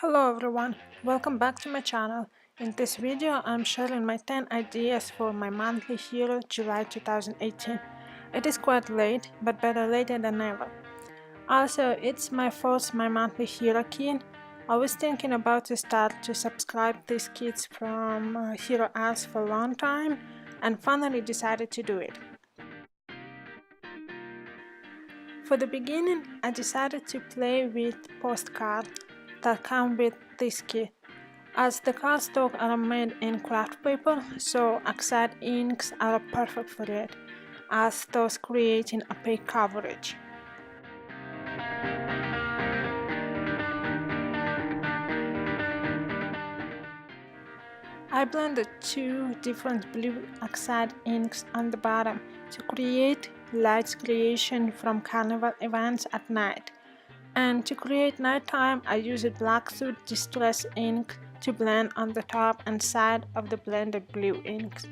Hello everyone, welcome back to my channel. In this video I'm sharing my 10 ideas for my monthly hero July 2018. It is quite late, but better later than never. Also, it's my first My Monthly Hero kit. I was thinking about to start to subscribe these kits from Hero Ashe for a long time and finally decided to do it. For the beginning, I decided to play with postcards that come with this kit. As the cardstock are made in craft paper, so oxide inks are perfect for it, as those creating opaque coverage. I blended two different blue oxide inks on the bottom to create lights creation from carnival events at night. And to create nighttime, I used black suit distress ink to blend on the top and side of the blended blue inks.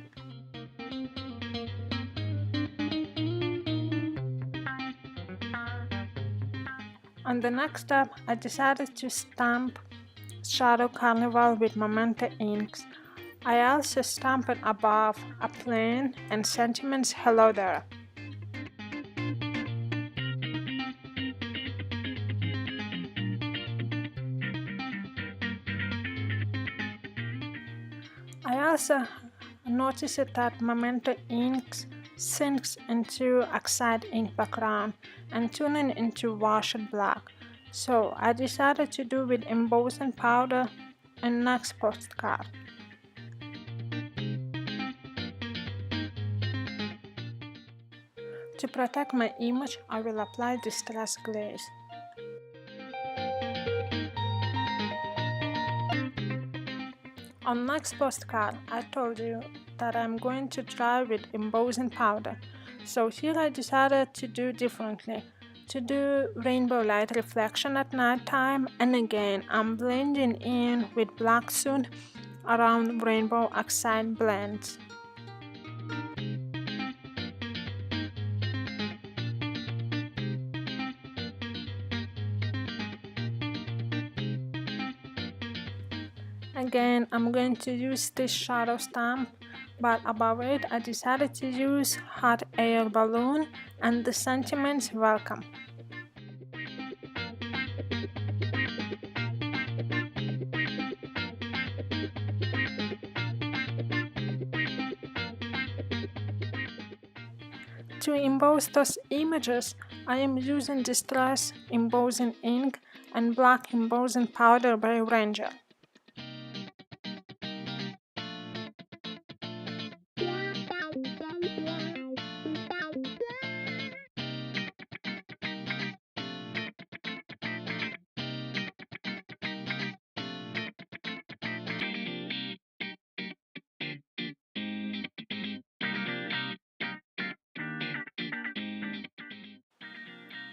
On the next step, I decided to stamp Shadow Carnival with Magenta inks. I also stamped above a plain and sentiments hello there. I also noticed that Magenta inks sinks into oxide ink background and turning into washed black, so I decided to do with embossing powder and next postcard. To protect my image, I will apply distress glaze. On next postcard, I told you that I'm going to try with embossing powder, so here I decided to do differently, to do rainbow light reflection at night time, and again I'm blending in with black soot around rainbow oxide blends. Again, I'm going to use this shadow stamp, but above it I decided to use hot air balloon and the sentiments welcome. To emboss those images, I am using distress embossing ink and black embossing powder by Ranger.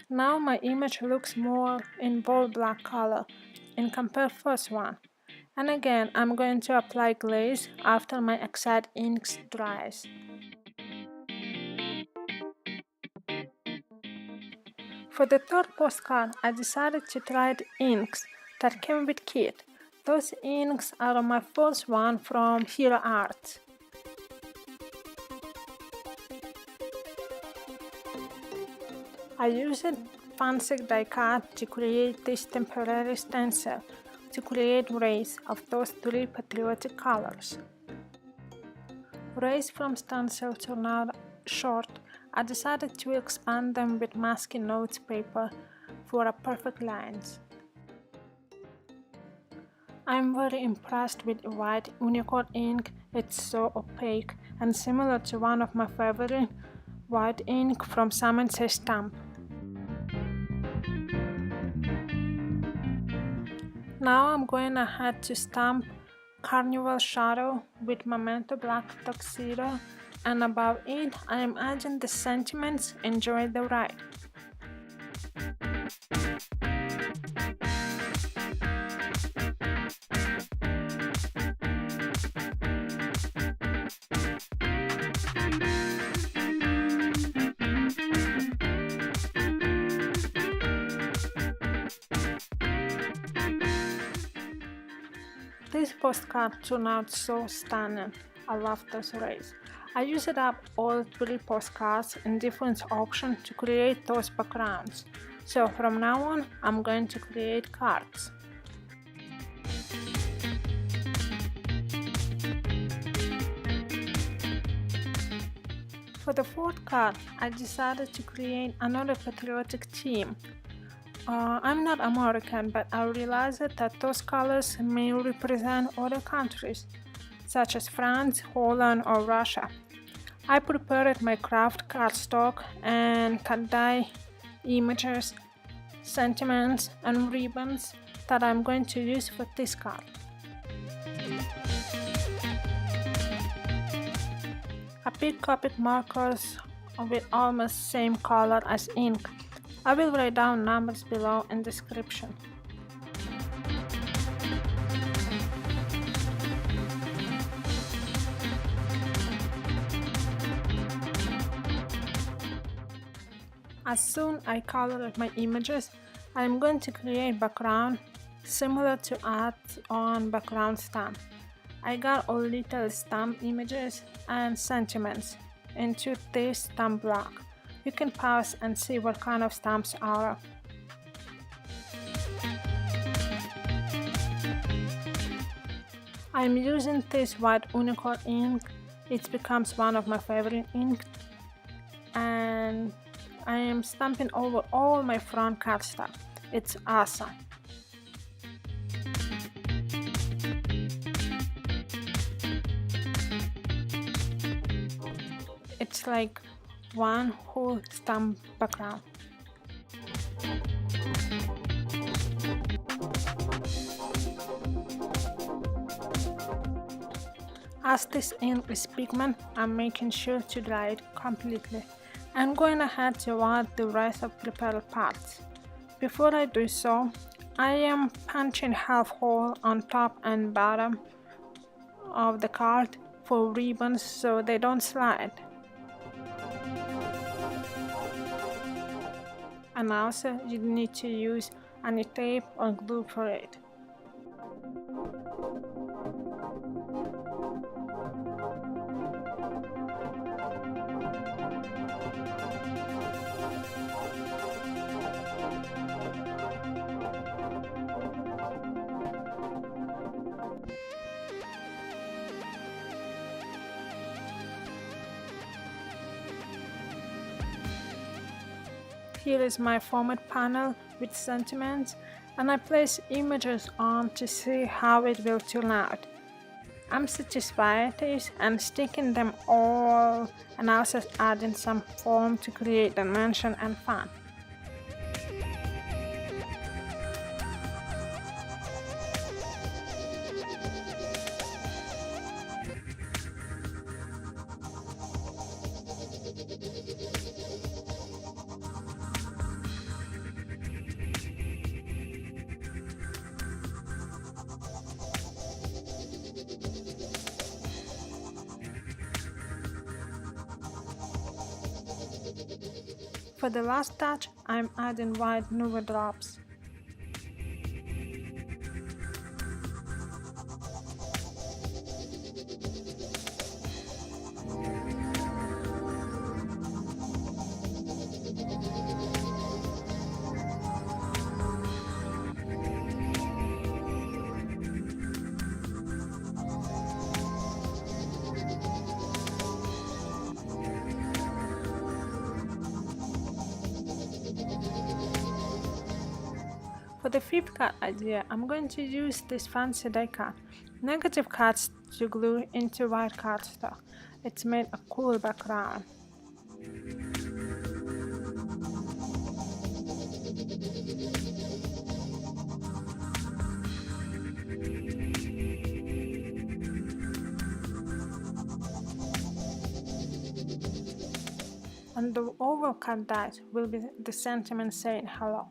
Now my image looks more in bold black color in compare first one. And again, I'm going to apply glaze after my oxide inks dries. For the third postcard, I decided to try the inks that came with kit. Those inks are my first one from Hero Art. I used fancy die cut to create this temporary stencil to create rays of those three patriotic colors. Rays from stencil turned out short. I decided to expand them with masking notes paper for a perfect lines. I'm very impressed with white unicorn ink. It's so opaque and similar to one of my favorite white ink from Sam & Says Stamp. Now I'm going ahead to stamp Carnival Shadow with Magenta Black Tuxedo, and above it I am adding the sentiments enjoy the ride. This postcard turned out so stunning. I love those rays. I used up all 3 postcards in different options to create those backgrounds. So from now on, I'm going to create cards. For the 4th card, I decided to create another patriotic theme. I'm not American, but I realized that those colors may represent other countries, such as France, Holland, or Russia. I prepared my craft cardstock and cut dye images, sentiments, and ribbons that I'm going to use for this card. I picked Copic markers with almost same color as ink. I will write down numbers below in description. As soon as I colored my images, I am going to create background similar to art on background stamp. I got all little stamp images and sentiments into this stamp block. You can pause and see what kind of stamps are. I'm using this white unicorn ink. It becomes one of my favorite ink, and I am stamping over all my front cardstock. It's awesome. It's like one whole stamp background. As this ink is pigment, I'm making sure to dry it completely. I'm going ahead to add the rest of prepared parts. Before I do so, I am punching half hole on top and bottom of the card for ribbons so they don't slide. And also you need to use any tape or glue for it. Here is my format panel with sentiments, and I place images on to see how it will turn out. I'm satisfied with this and sticking them all, and also adding some foam to create dimension and fun. For the last touch, I'm adding white Nuvo drops. For the 5th card idea, I'm going to use this fancy die cut, negative cuts to glue into white cardstock. It's made a cool background. On the oval cut dies will be the sentiment saying hello.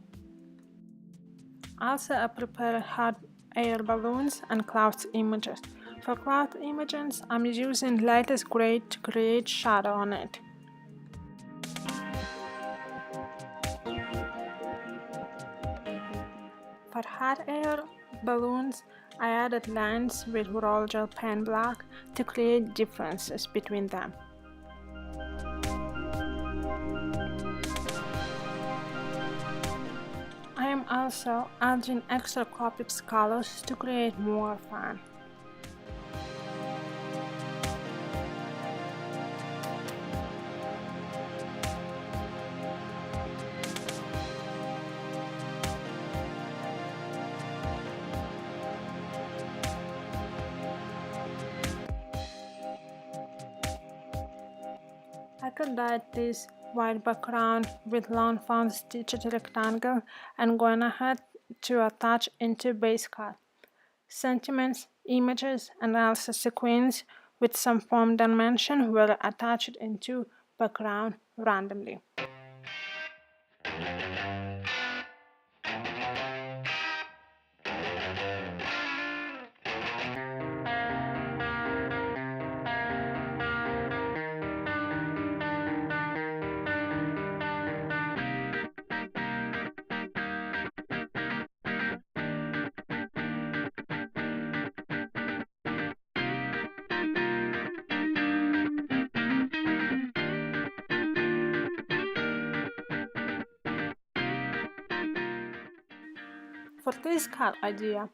Also, I prepared hot air balloons and cloud images. For cloud images, I'm using lightest gray to create shadow on it. For hot air balloons, I added lines with roll gel pen black to create differences between them. I am also adding extra Copic colors to create more fun. I could dye this white background with long found stitched rectangle and going ahead to attach into base cut. Sentiments, images, and also sequins with some form dimension were attached into background randomly. For this card idea,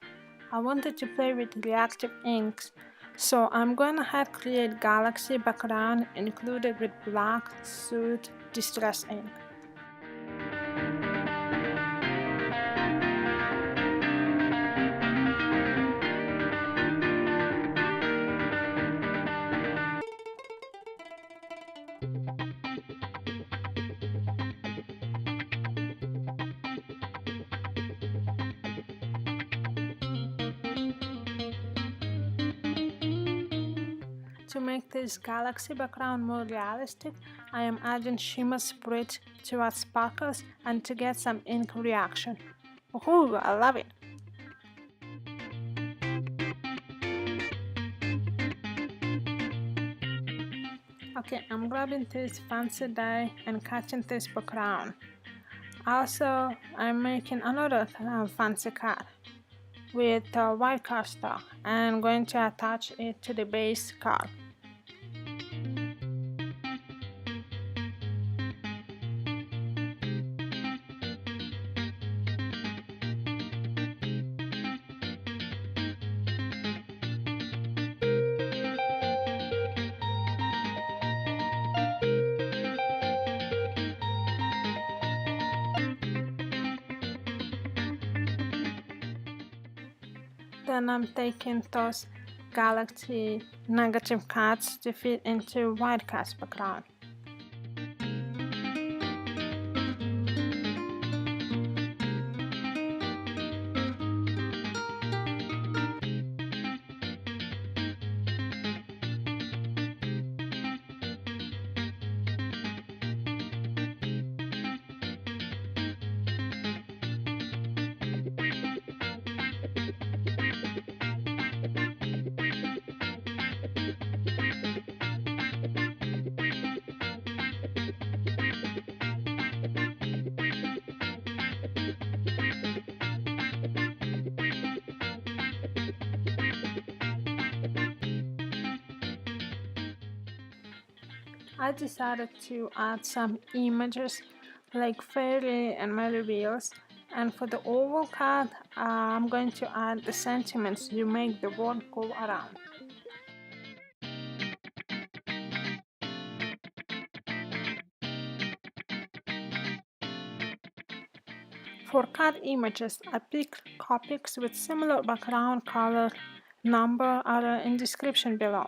I wanted to play with reactive inks, so I'm going ahead create galaxy background included with black soot distress ink. To make this galaxy background more realistic, I am adding Shimmer Spritz to add sparkles and to get some ink reaction. Woohoo! I love it! Okay, I'm grabbing this fancy dye and cutting this background. Also, I'm making another fancy card with white cardstock and I'm going to attach it to the base card. Then I'm taking those galaxy negative cards to fit into white card's background. I decided to add some images like fairy and merry wheels, and for the oval card I'm going to add the sentiments to make the world go around. For card images, I picked Copics with similar background color. Number are in description below.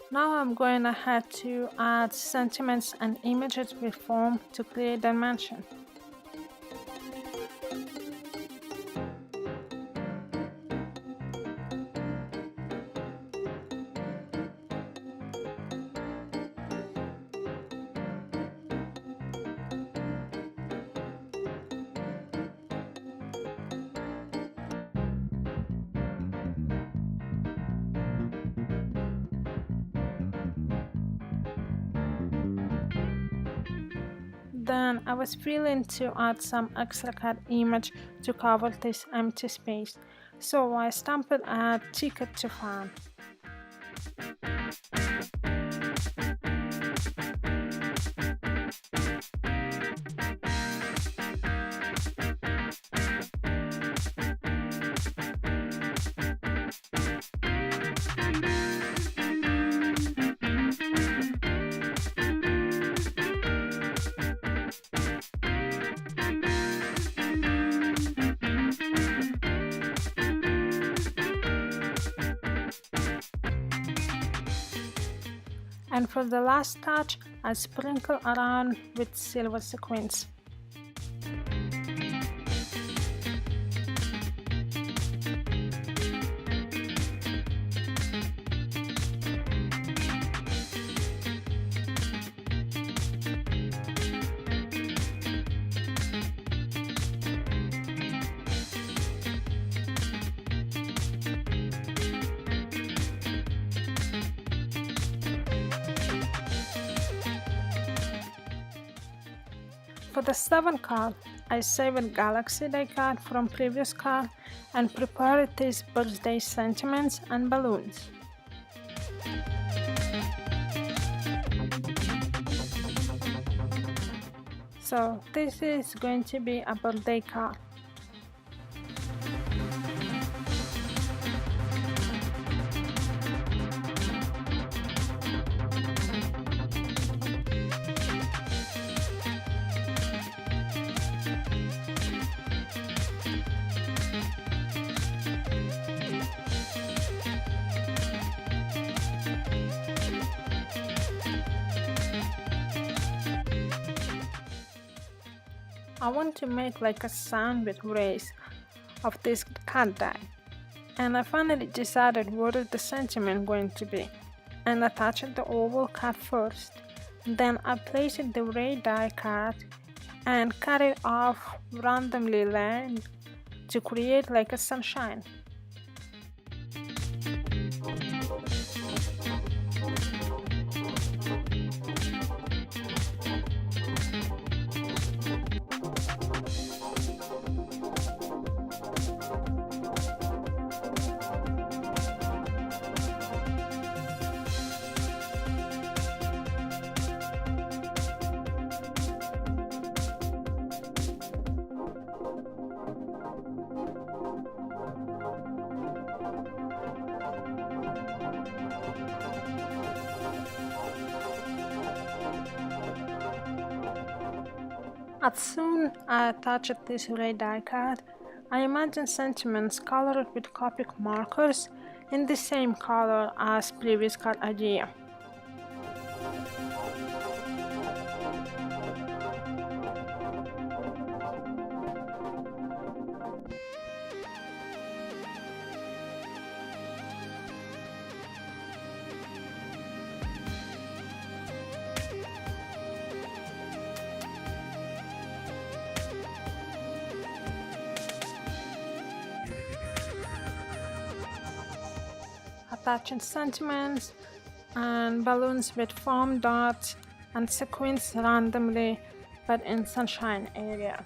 Now I'm going ahead to add sentiments and images with form to create dimension. Then I was feeling to add some extra cut image to cover this empty space, so I stamped a ticket to fan. And for the last touch, I sprinkle around with silver sequins. For the 7th card, I saved Galaxy die card from previous card and prepared these birthday sentiments and balloons. So this is going to be a birthday card. I want to make like a sun with rays of this cat die, and I finally decided what is the sentiment going to be, and attached the oval cut first. Then I placed the ray die cut and cut it off randomly length to create like a sunshine. As soon I attached this ray die cut, I imagined sentiments colored with Copic markers in the same color as previous card idea. Attaching sentiments and balloons with foam dots and sequins randomly but in sunshine area.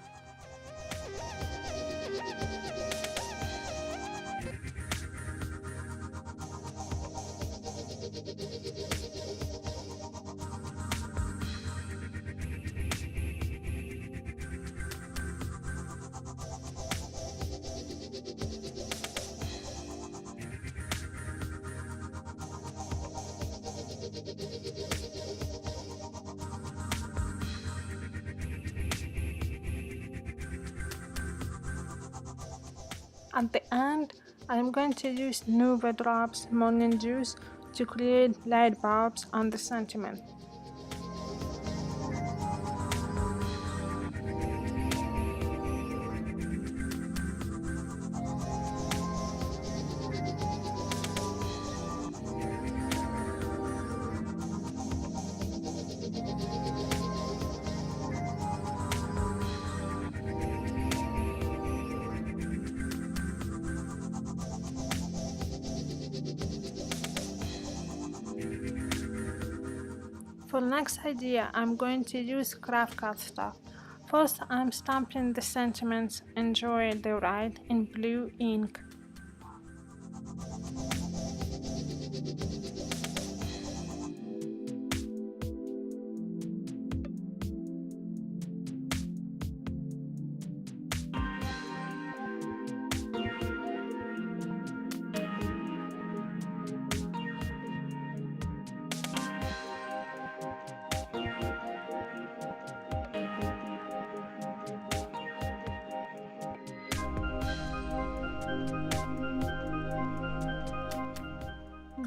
At the end, I am going to use Nuvo drops morning juice to create light bulbs on the sentiment. For next idea, I'm going to use craft cardstock. First, I'm stamping the sentiments "Enjoy the ride" in blue ink.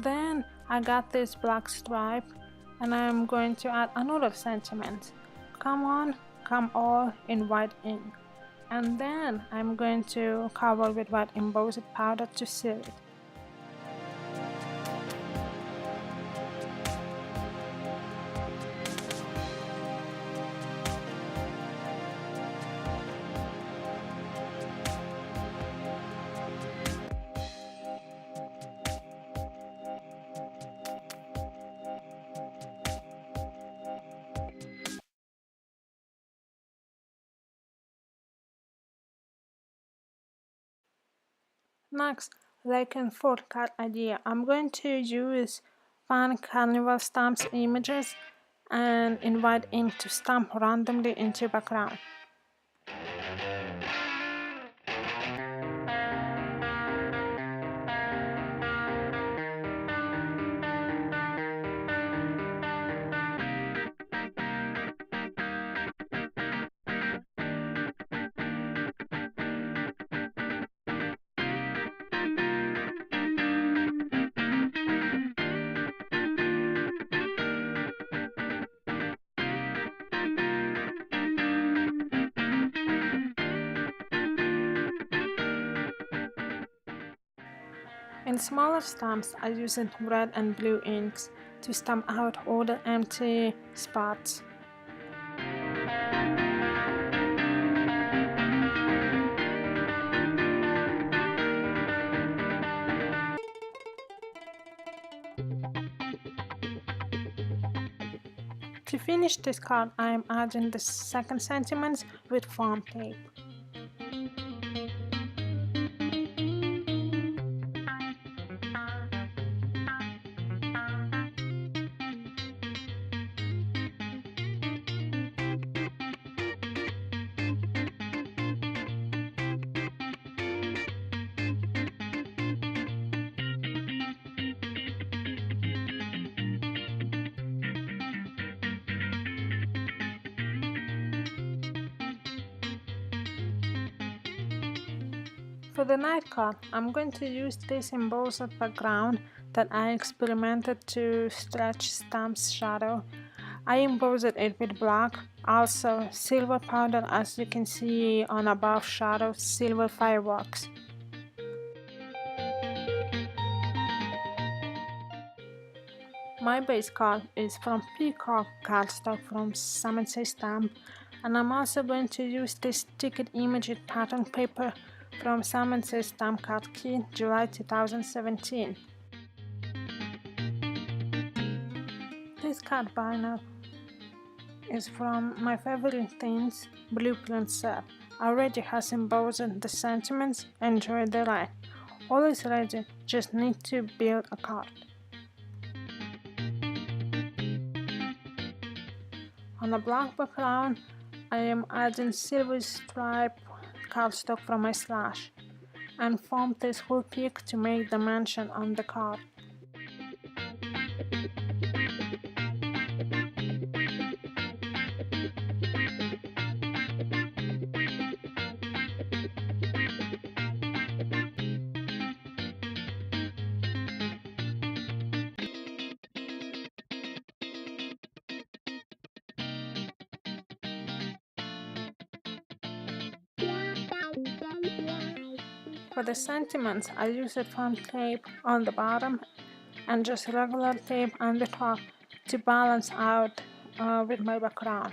Then I got this black stripe and I'm going to add another sentiment. Come on, come all in white ink. And then I'm going to cover with white embossed powder to seal it. Next, like in fourth card idea, I'm going to use fun carnival stamps images and in white ink to stamp randomly into background. In smaller stamps, I use red and blue inks to stamp out all the empty spots. To finish this card, I am adding the second sentiments with foam tape. For the night card, I'm going to use this embossed background that I experimented to stretch stamp's shadow. I embossed it with black, also silver powder, as you can see on above shadow, silver fireworks. My base card is from Peacock cardstock from Samanse Stamp, and I'm also going to use this ticket image pattern paper from Samanse Stamp Card Kit, July 2017. This card binder is from my favorite things blueprint set. Already has embossed the sentiments "Enjoy the ride." All is ready, just need to build a card. On a black background, I am adding silver stripe cardstock from my slash and formed this whole peak to make the dimension on the card. For the sentiments, I used foam tape on the bottom and just regular tape on the top to balance out with my background.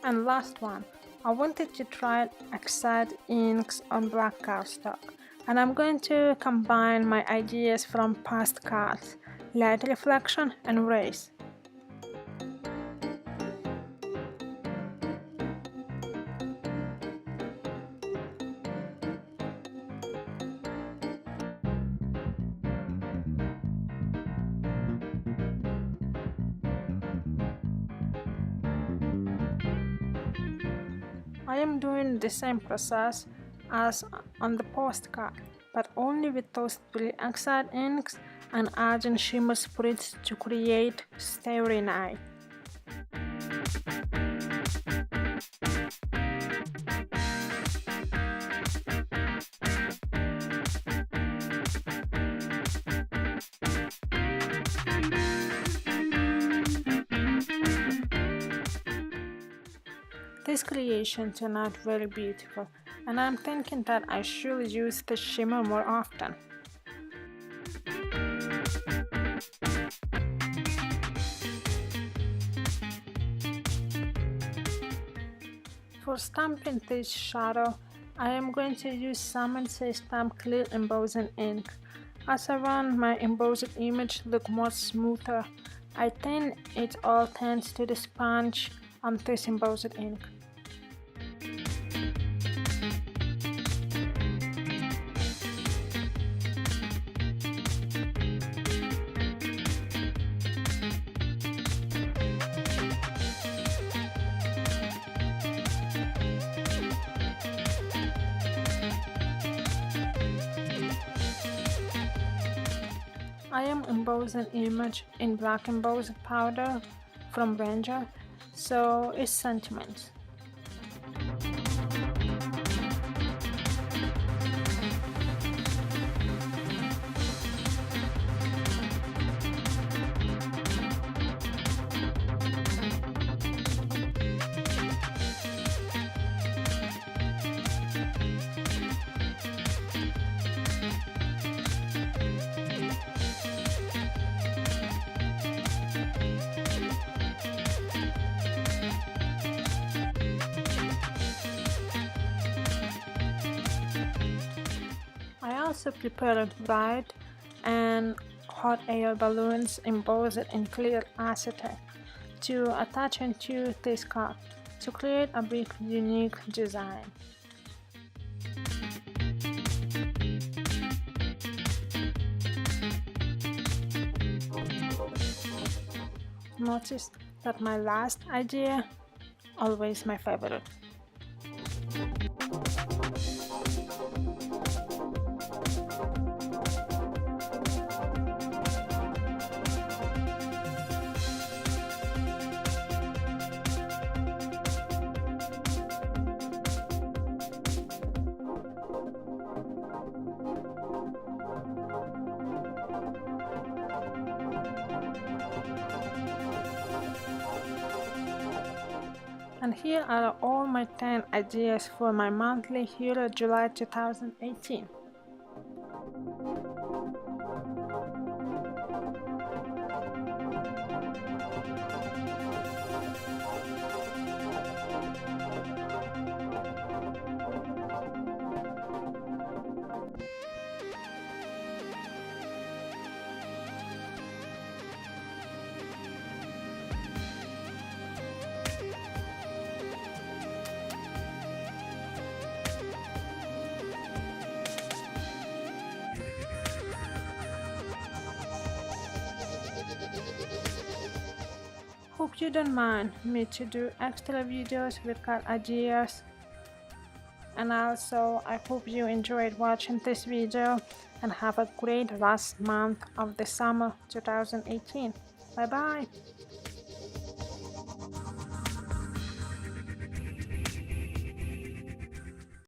And last one, I wanted to try Oxide inks on black cardstock, and I'm going to combine my ideas from past cards, light reflection and race. I am doing the same process as on the postcard, but only with those 3 Oxide inks and adding Shimmer Spritz to create Starry Night. This creation turned out very beautiful, and I'm thinking that I should use the shimmer more often. For stamping this shadow, I am going to use Salmon Say Stamp Clear Embossing ink. As I run my embossed image look more smoother, I think it all tends to the sponge on this embossed ink. I am embossing image in black embossed powder from Ranger, so it's sentiment. I also prepared bright and hot air balloons embossed in clear acetate to attach into this card to create a big unique design. Notice that my last idea, always my favorite. And here are all my 10 ideas for my monthly Hero July 2018. Hope you don't mind me to do extra videos with card ideas, and also I hope you enjoyed watching this video and have a great last month of the summer 2018. Bye bye!